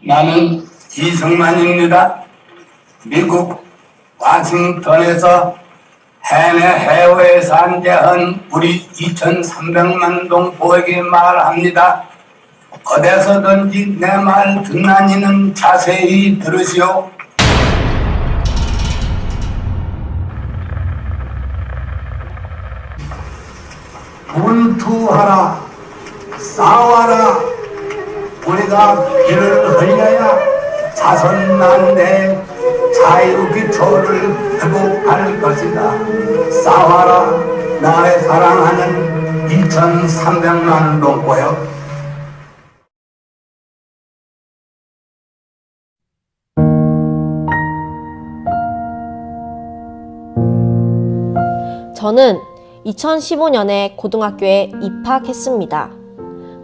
나는 이승만입니다. 미국 워싱턴에서 해내 해외에서 안재한 우리 2,300만 동포에게 말합니다. 어디서든지 내 말 듣나니는 자세히 들으시오. 분투하라, 싸워라. 우리가 피를 흘려야 자선난대 자유기초를 회복할 것이다. 싸워라, 나의 사랑하는 2,300만 동포여. 저는 2015년에 고등학교에 입학했습니다.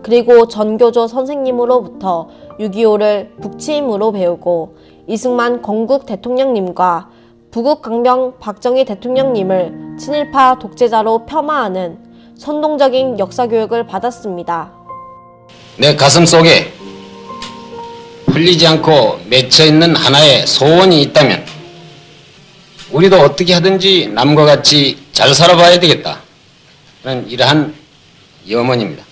그리고 전교조 선생님으로부터 6.25를 북치임으로 배우고 이승만 건국 대통령님과 부국 강병 박정희 대통령님을 친일파 독재자로 폄하하는 선동적인 역사교육을 받았습니다. 내 가슴 속에 풀리지 않고 맺혀있는 하나의 소원이 있다면 우리도 어떻게 하든지 남과 같이 잘 살아봐야 되겠다. 는 이러한 염원입니다.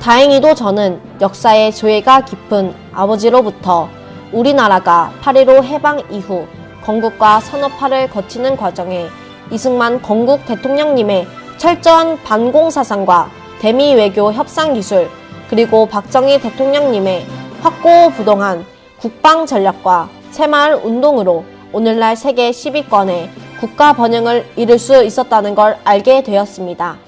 다행히도 저는 역사의 조예가 깊은 아버지로부터 우리나라가 8.15 해방 이후 건국과 산업화를 거치는 과정에 이승만 건국 대통령님의 철저한 반공사상과 대미 외교 협상 기술, 그리고 박정희 대통령님의 확고부동한 국방 전략과 새마을 운동으로 오늘날 세계 10위권의 국가 번영을 이룰 수 있었다는 걸 알게 되었습니다.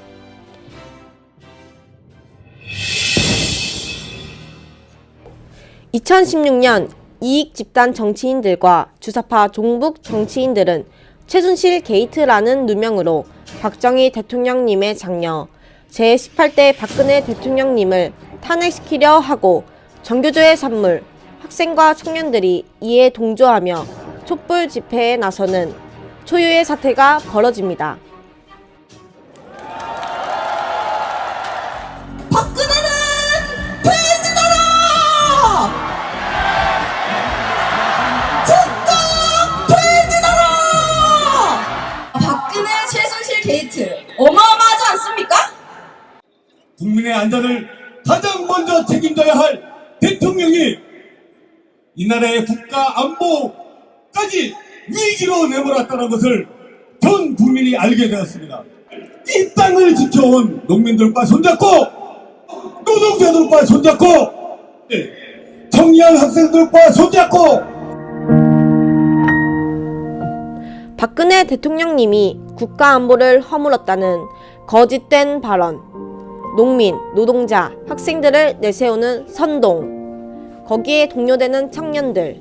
(2016년) 이익집단 정치인들과 주사파 종북 정치인들은 최순실 게이트라는 누명으로 박정희 대통령님의 장녀 제18대 박근혜 대통령님을 탄핵시키려 하고 전교조의 산물, 학생과 청년들이 이에 동조하며 촛불 집회에 나서는 초유의 사태가 벌어집니다. 박근혜는 퇴진하라! 즉각 퇴진하라! 박근혜 최순실 게이트 어마어마하지 않습니까? 국민의 안전을 가장 먼저 책임져야 할 대통령이 이 나라의 국가 안보까지 위기로 내몰았다는 것을 전 국민이 알게 되었습니다. 이 땅을 지켜온 농민들과 손잡고 노동자들과 손잡고 청년 학생들과 손잡고 박근혜 대통령님이 국가안보를 허물었다는 거짓된 발언, 농민, 노동자, 학생들을 내세우는 선동, 거기에 동요되는 청년들,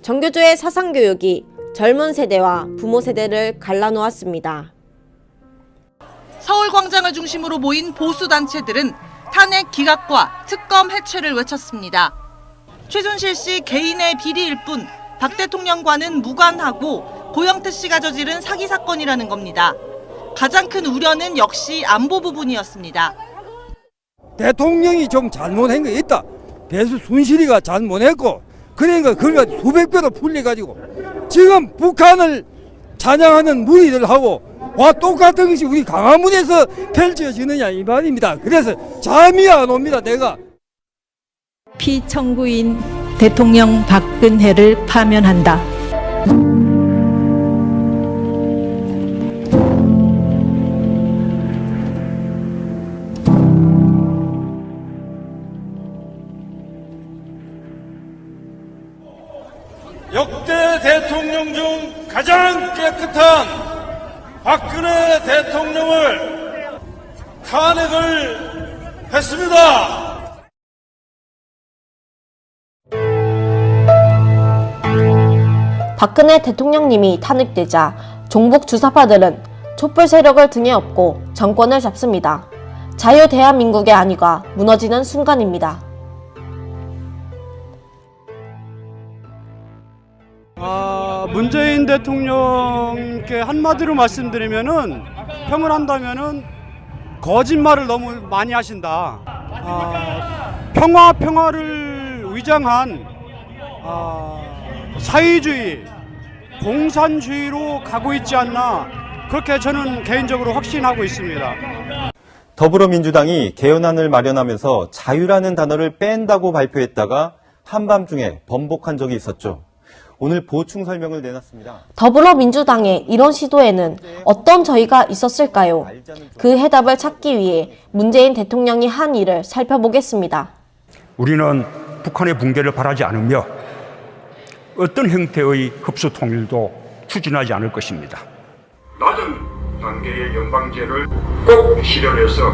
전교조의 사상교육이 젊은 세대와 부모 세대를 갈라놓았습니다. 서울광장을 중심으로 모인 보수단체들은 탄핵 기각과 특검 해체를 외쳤습니다. 최순실 씨 개인의 비리일 뿐 박 대통령과는 무관하고 고영태 씨가 저지른 사기 사건이라는 겁니다. 가장 큰 우려는 역시 안보 부분이었습니다. 대통령이 좀 잘못한 게 있다. 배수 순실이가 잘못했고 그러니까 그가 수백 배로 풀려가지고 지금 북한을 찬양하는 무리들하고 와 똑같은 것이 우리 광화문에서 펼쳐지느냐 이 말입니다. 그래서 잠이 안 옵니다. 내가 피청구인 대통령 박근혜를 파면한다. 역대 대통령 중 가장 깨끗한 박근혜 대통령을 탄핵을 했습니다. 박근혜 대통령님이 탄핵되자 종북 주사파들은 촛불 세력을 등에 업고 정권을 잡습니다. 자유 대한민국의 안위가 무너지는 순간입니다. 문재인 대통령께 한마디로 말씀드리면은 평을 한다면은 거짓말을 너무 많이 하신다. 평화를 위장한 사회주의, 공산주의로 가고 있지 않나, 그렇게 저는 개인적으로 확신하고 있습니다. 더불어민주당이 개헌안을 마련하면서 자유라는 단어를 뺀다고 발표했다가 한밤중에 번복한 적이 있었죠. 오늘 보충 설명을 내놨습니다. 더불어민주당의 이런 시도에는 어떤 저희가 있었을까요? 그 해답을 찾기 위해 문재인 대통령이 한 일을 살펴보겠습니다. 우리는 북한의 붕괴를 바라지 않으며 어떤 형태의 흡수 통일도 추진하지 않을 것입니다. 낮은 단계의 연방제를 꼭 실현해서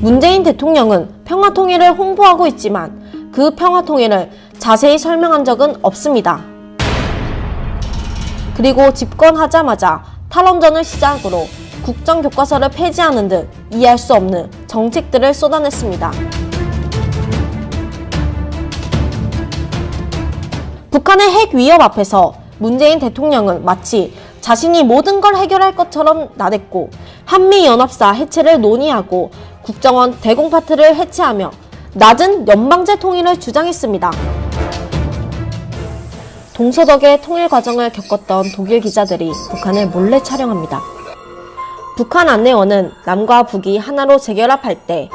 문재인 대통령은 평화통일을 홍보하고 있지만 그 평화통일을 자세히 설명한 적은 없습니다. 그리고 집권하자마자 탈원전을 시작으로 국정교과서를 폐지하는 듯 이해할 수 없는 정책들을 쏟아냈습니다. 북한의 핵 위협 앞에서 문재인 대통령은 마치 자신이 모든 걸 해결할 것처럼 나댔고, 한미연합사 해체를 논의하고 국정원 대공파트를 해체하며 낮은 연방제 통일을 주장했습니다. 동서독의 통일 과정을 겪었던 독일 기자들이 북한을 몰래 촬영합니다. 북한 안내원은 남과 북이 하나로 재결합할 때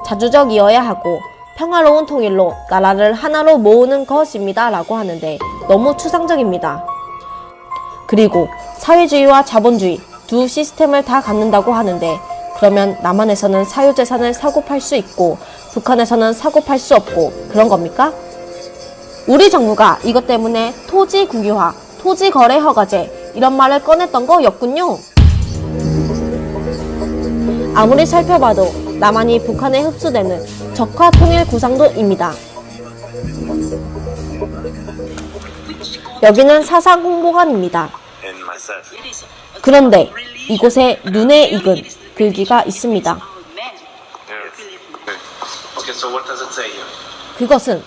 자주적이어야 하고 평화로운 통일로 나라를 하나로 모으는 것입니다 라고 하는데 너무 추상적입니다. 그리고 사회주의와 자본주의 두 시스템을 다 갖는다고 하는데, 그러면 남한에서는 사유재산을 사고 팔 수 있고 북한에서는 사고 팔 수 없고 그런 겁니까? 우리 정부가 이것 때문에 토지 국유화, 토지 거래 허가제 이런 말을 꺼냈던 거였군요. 아무리 살펴봐도 남한이 북한에 흡수되는 적화 통일 구상도입니다. 여기는 사상 홍보관입니다. 그런데 이곳에 눈에 익은 글귀가 있습니다. 그것은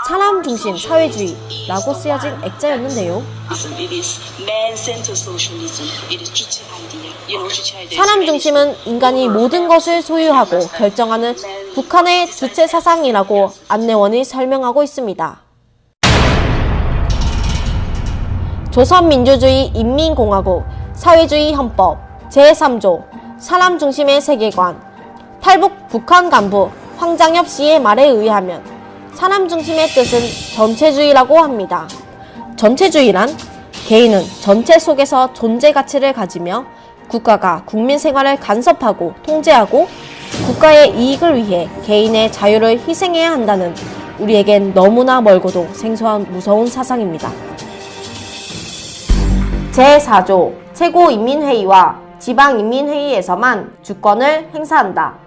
사람 중심 사회주의라고 쓰여진 액자였는데요. 사람 중심은 인간이 모든 것을 소유하고 결정하는 북한의 주체 사상이라고 안내원이 설명하고 있습니다. 조선민주주의 인민공화국 사회주의 헌법 제3조 사람 중심의 세계관, 탈북 북한 간부 황장엽 씨의 말에 의하면 사람 중심의 뜻은 전체주의라고 합니다. 전체주의란 개인은 전체 속에서 존재 가치를 가지며 국가가 국민 생활을 간섭하고 통제하고 국가의 이익을 위해 개인의 자유를 희생해야 한다는 우리에겐 너무나 멀고도 생소한 무서운 사상입니다. 제4조 최고인민회의와 지방인민회의에서만 주권을 행사한다.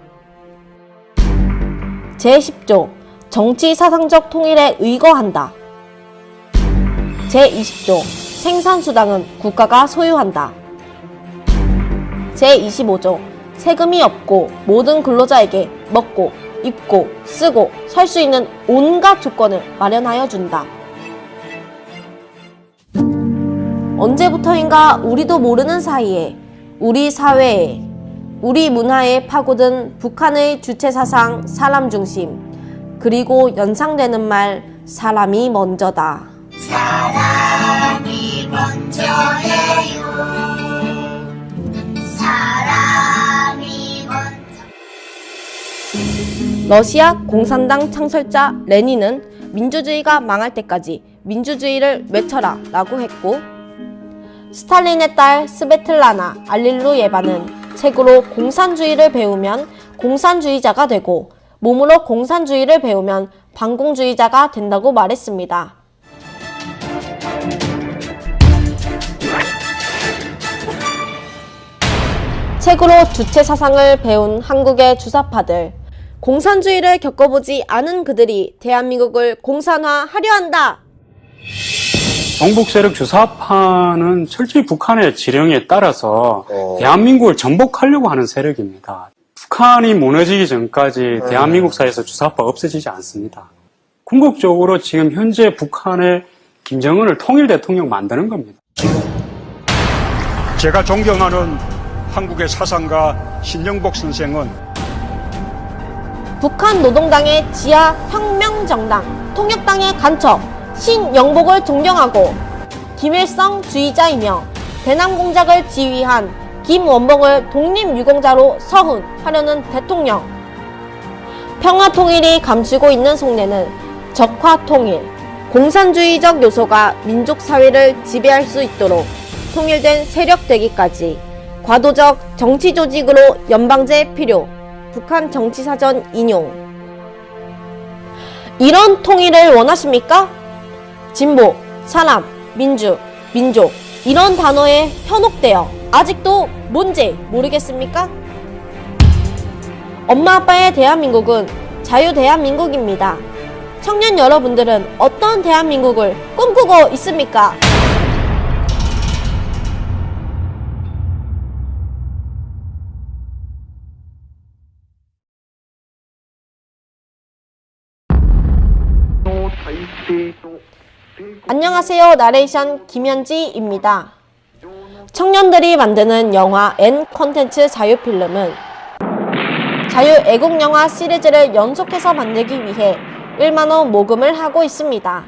제10조 정치사상적 통일에 의거한다. 제20조 생산수당은 국가가 소유한다. 제25조 세금이 없고 모든 근로자에게 먹고 입고 쓰고 살 수 있는 온갖 조건을 마련하여 준다. 언제부터인가 우리도 모르는 사이에 우리 사회에, 우리 문화에 파고든 북한의 주체사상 사람 중심, 그리고 연상되는 말 사람이 먼저다. 사람이 먼저예요. 사람이 먼저. 러시아 공산당 창설자 레닌은 민주주의가 망할 때까지 민주주의를 외쳐라 라고 했고, 스탈린의 딸 스베틀라나 알릴루예바는 책으로 공산주의를 배우면 공산주의자가 되고 몸으로 공산주의를 배우면 반공주의자가 된다고 말했습니다. 책으로 주체 사상을 배운 한국의 주사파들, 공산주의를 겪어보지 않은 그들이 대한민국을 공산화하려 한다. 동북 세력 주사파는 철저히 북한의 지령에 따라서 대한민국을 전복하려고 하는 세력입니다. 북한이 무너지기 전까지 대한민국 사회에서 주사파가 없어지지 않습니다. 궁극적으로 지금 현재 북한의 김정은을 통일 대통령 만드는 겁니다. 제가 존경하는 한국의 사상가 신영복 선생은 북한 노동당의 지하 혁명정당 통역당의 간첩 신영복을 존경하고 김일성주의자이며 대남공작을 지휘한 김원봉을 독립유공자로 서훈하려는 대통령. 평화통일이 감추고 있는 속내는 적화통일, 공산주의적 요소가 민족사회를 지배할 수 있도록 통일된 세력 되기까지 과도적 정치조직으로 연방제 필요. 북한 정치사전 인용. 이런 통일을 원하십니까? 진보, 사람, 민주, 민족 이런 단어에 현혹되어 아직도 뭔지 모르겠습니까? 엄마 아빠의 대한민국은 자유대한민국입니다. 청년 여러분들은 어떤 대한민국을 꿈꾸고 있습니까? 안녕하세요. 나레이션 김현지입니다. 청년들이 만드는 영화 앤 콘텐츠 자유필름은 자유애국영화 시리즈를 연속해서 만들기 위해 1만원 모금을 하고 있습니다.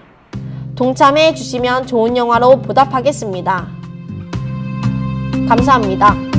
동참해 주시면 좋은 영화로 보답하겠습니다. 감사합니다.